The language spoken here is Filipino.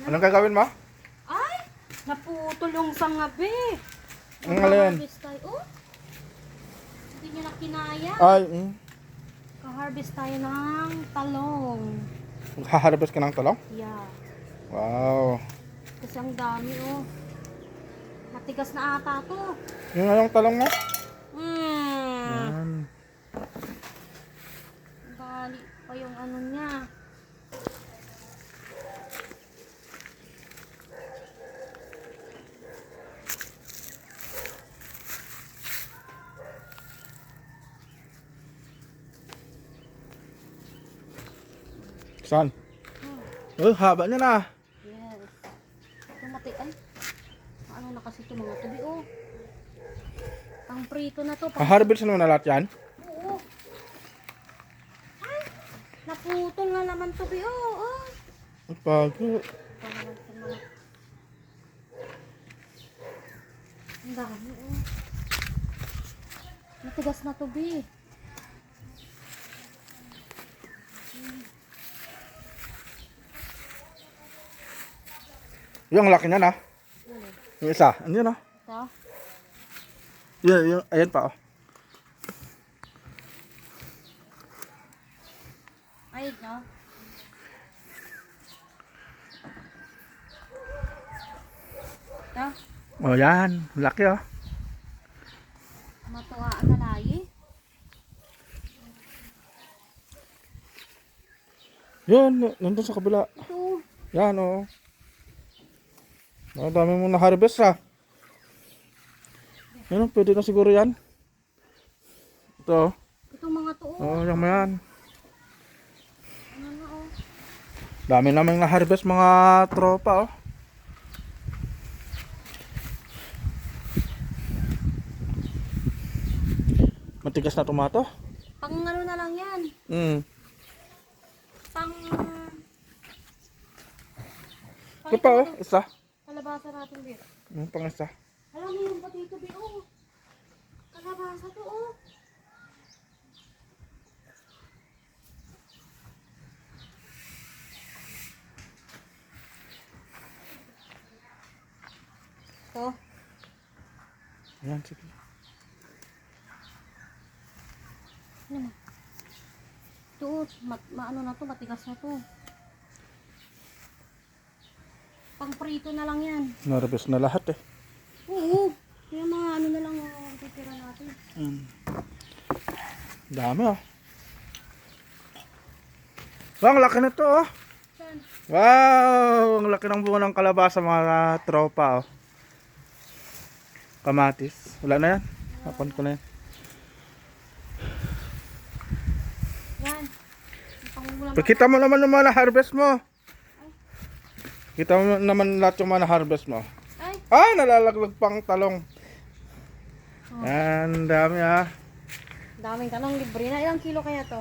Anong gagawin mo? Ay! Naputulong sa ngabi. Ang alin? Harvest tayo. Oh! Hindi nyo na kinaya. Ay, Ka-harvest tayo ng talong. haharvest ka ng talong? Yeah. Wow. Kasi ang dami oh. Matigas na ata to. Yung anong talong mo? Hmm. Yan. Gali pa yung ano niya. Saan? Oh, haba niya na. Yes. Tumati ay. Ano na kasi ito mga tubi oh. Pang prito na to. Haharvest mo na lahat yan? Oo. Ay! Naputol na naman tubi oh. Oh. Ang bago. Ang dami oh. Matigas na tubi. Yung laki niya na. Yung isa. Ano yun ah? Ito. Yung, ayan pa oh. Ay, no? Ito. Oh yan. Laki oh. Matuwaan na layi. Yun. Nandun sa kabila. Ito. Yan oh. Ang dami mo na harvest ha. Yan oh. Pwede na siguro yan. Ito oh. Ito mga to oh. Oh, yan mo yan. Ano na oh. Dami namang na-harvest mga tropa oh. Matigas na tomato. Pang ano na lang yan. Pang... Ito pa oh, isa. Kalabasa natin dito. Pang isa. Alam mo yung pati ito oh. Kalabasa to oh. Ito. Ayan, sige. Ano? Ito oh. Maano na to, matigas na to. Pang prito na lang yan. Na-harvest na lahat eh. Oo. Yung mga ano na lang ang titira natin. Dami oh. Wow, ang laki na to oh. Saan? Wow, ang laki ng bunga ng kalabasa mga tropa oh. Kamatis. Wala na yan. Hapon ko na yan. Yan. Yung pangulam Pakita mo naman yung mga na-harvest mo. Kita mo naman lahat yung mga na-harvest mo. Ay, Ah, nalalaglag pang talong. Oh. Yan, dami ah. daming talong libre na. Ilang kilo kaya to?